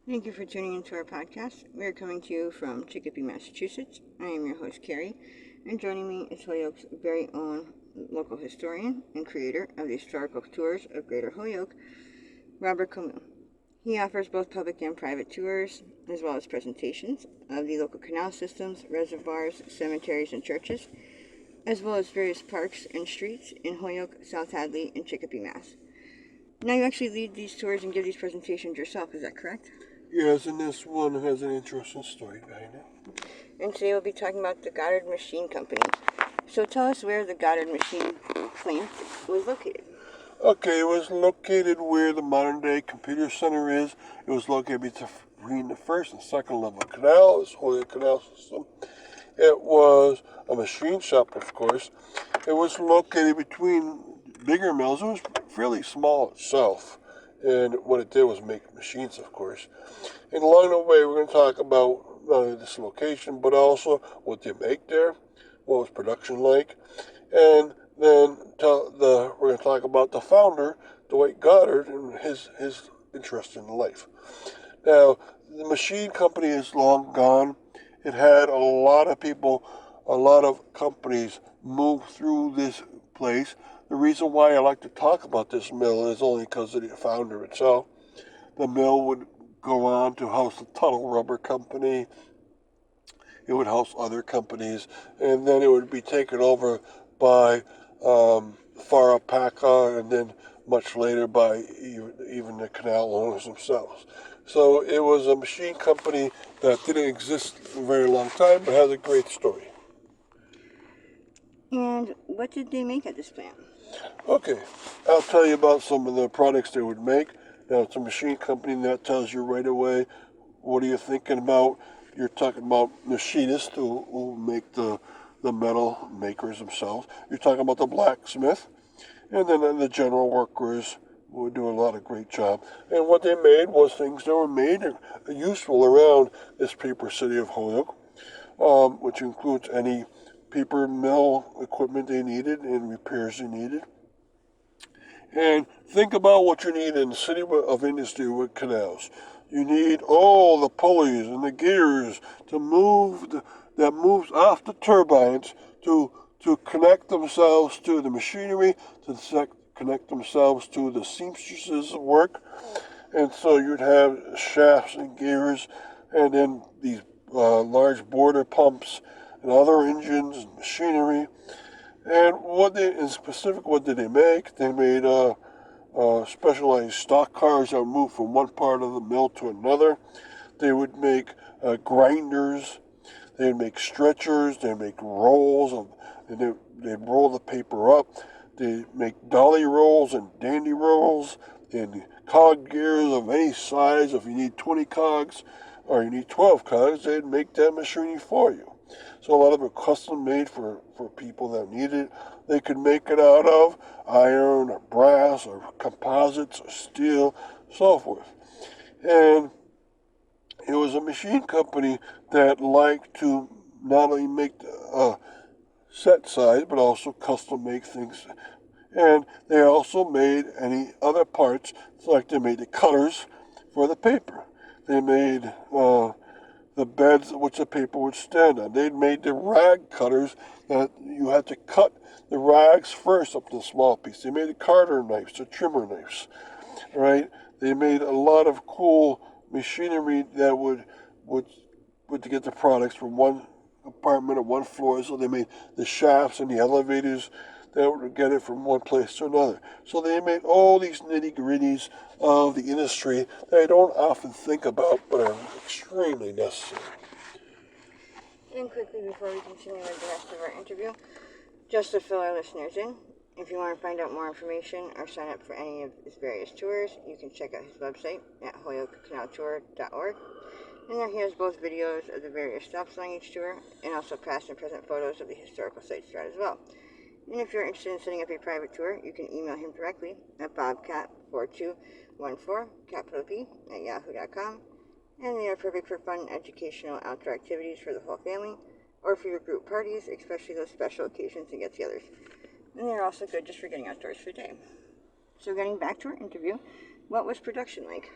Thank you for tuning into our podcast. We are coming to you from Chicopee, Massachusetts. I am your host, Carrie, and joining me is Holyoke's very own local historian and creator of the historical tours of Greater Holyoke, Robert Camus. He offers both public and private tours, as well as presentations of the local canal systems, reservoirs, cemeteries, and churches, as well as various parks and streets in Holyoke, South Hadley, and Chicopee, Mass. Now you actually lead these tours and give these presentations yourself, is that correct? Yes, and this one has an interesting story behind it. And today we'll be talking about the Goddard Machine Company. So tell us where the Goddard Machine plant was located. Okay, it was located where the modern day computer center is. It was located between the first and second level canal, this Holyoke Canal System. It was a machine shop, of course. It was located between bigger mills. It was fairly small itself. And what it did was make machines, of course. And along the way, we're going to talk about not only this location, but also what they make there, what was production like, and then we're going to talk about the founder, Dwight Goddard, and his interest in life. Now, the machine company is long gone. It had a lot of people, a lot of companies move through this place. The reason why I like to talk about this mill is only because of the founder itself. The mill would go on to house the Tuttle Rubber Company. It would house other companies, and then it would be taken over by Farapaka, and then much later by even the canal owners themselves. So it was a machine company that didn't exist for a very long time, but has a great story. And what did they make at this plant? Okay, I'll tell you about some of the products they would make. Now, it's a machine company that tells you right away what are you thinking about. You're talking about machinists who make the metal makers themselves. You're talking about the blacksmith, and then the general workers would do a lot of great job. And what they made was things that were made and useful around this paper city of Holyoke, which includes any paper mill equipment they needed and repairs they needed. And think about what you need in the city of industry with canals. You need all the pulleys and the gears to that moves off the turbines to connect themselves to the machinery, to connect themselves to the seamstresses' work. And so you'd have shafts and gears, and then these large boiler pumps and other engines and machinery. And in specific, what did they make? They made specialized stock cars that would move from one part of the mill to another. They would make grinders. They'd make stretchers. They'd make rolls they'd roll the paper up. They make dolly rolls and dandy rolls and cog gears of any size. If you need 20 cogs or you need 12 cogs, they'd make that machinery for you. So a lot of it custom made for people that need it. They could make it out of iron or brass or composites or steel, so forth. And it was a machine company that liked to not only make set size, but also custom make things. And they also made any other parts, like they made the cutters for the paper. They made the beds which the paper would stand on. They'd made the rag cutters that you had to cut the rags first up to a small piece. They made the carder knives, the trimmer knives, right? They made a lot of cool machinery that would to get the products from one apartment or one floor. So they made the shafts and the elevators that would get it from one place to another. So they made all these nitty-gritties of the industry that I don't often think about, but are extremely necessary. And quickly, before we continue with the rest of our interview, just to fill our listeners in, if you want to find out more information or sign up for any of his various tours, you can check out his website at holyokecanaltour.org. And there he has both videos of the various stops along each tour and also past and present photos of the historical sites throughout as well. And if you're interested in setting up a private tour, you can email him directly at bobcat4214, capital P, at yahoo.com. And they are perfect for fun, educational, outdoor activities for the whole family, or for your group parties, especially those special occasions and get-togethers. And they're also good just for getting outdoors for a day. So getting back to our interview, What was production like?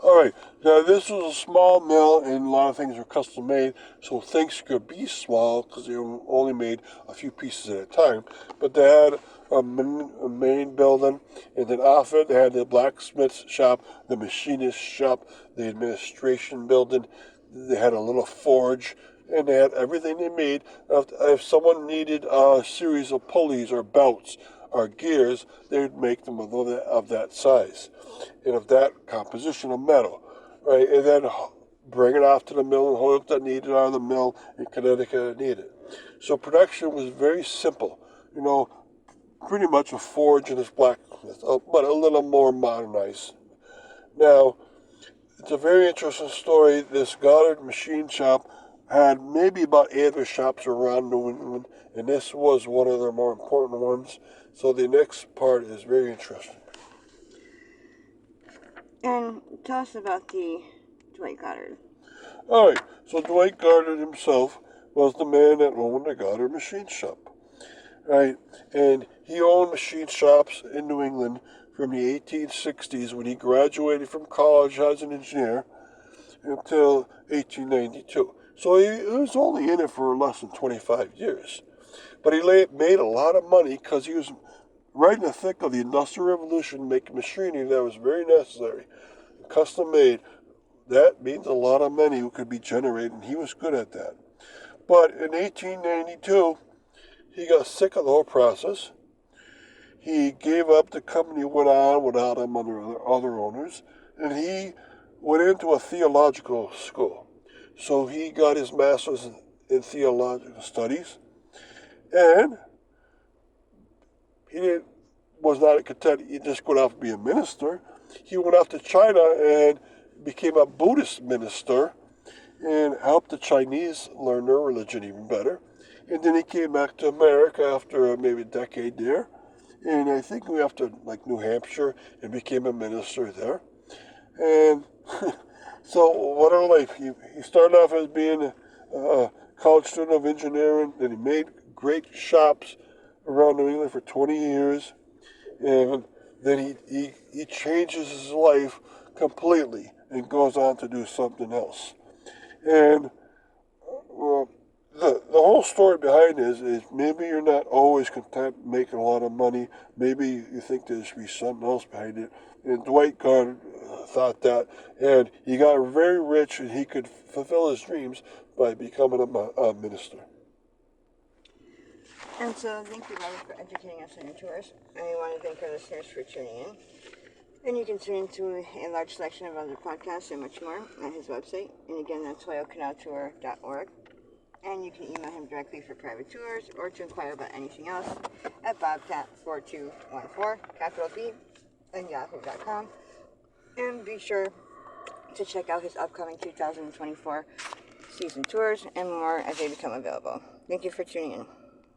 All right, now this was a small mill, and a lot of things were custom made, so things could be small because they only made a few pieces at a time. But they had a main building, and then off it they had the blacksmith shop, the machinist shop, the administration building. They had a little forge, and they had everything they made. If someone needed a series of pulleys or belts or gears, they would make them of that size and of that composition of metal, right? And then bring it off to the mill in Holyoke that needed it, or the mill in Connecticut that needed it. So production was very simple, pretty much a forge and a blacksmith, but a little more modernized. Now, it's a very interesting story. This Goddard machine shop had maybe about 8 other shops around New England, and this was one of their more important ones. So the next part is very interesting. And tell us about the Dwight Goddard. All right, so Dwight Goddard himself was the man that owned the Goddard machine shop, right? And he owned machine shops in New England from the 1860s when he graduated from college as an engineer until 1892. So he was only in it for less than 25 years. But he made a lot of money because he was right in the thick of the Industrial Revolution, making machinery that was very necessary, custom made. That means a lot of money could be generated, and he was good at that. But in 1892, he got sick of the whole process. He gave up. The company went on without him under other owners, and he went into a theological school. So he got his master's in theological studies, and he was not content. He just going off to be a minister. He went off to China and became a Buddhist minister and helped the Chinese learn their religion even better. And then he came back to America after maybe a decade there. And I think we after like New Hampshire and became a minister there. And so what a life. He started off as being a college student of engineering. Then he made great shops around New England for 20 years. And then he changes his life completely and goes on to do something else. And the whole story behind this is maybe you're not always content making a lot of money. Maybe you think there should be something else behind it. And Dwight Goddard thought that, and he got very rich, and he could fulfill his dreams by becoming a minister. And so, thank you, Robert, for educating us on your tours. And we want to thank our listeners for tuning in. And you can tune into a large selection of other podcasts and much more at his website. And again, that's holyokecanaltour.org. And you can email him directly for private tours or to inquire about anything else at bobcat4214, capital B, and yahoo.com. And be sure to check out his upcoming 2024 season tours and more as they become available. Thank you for tuning in.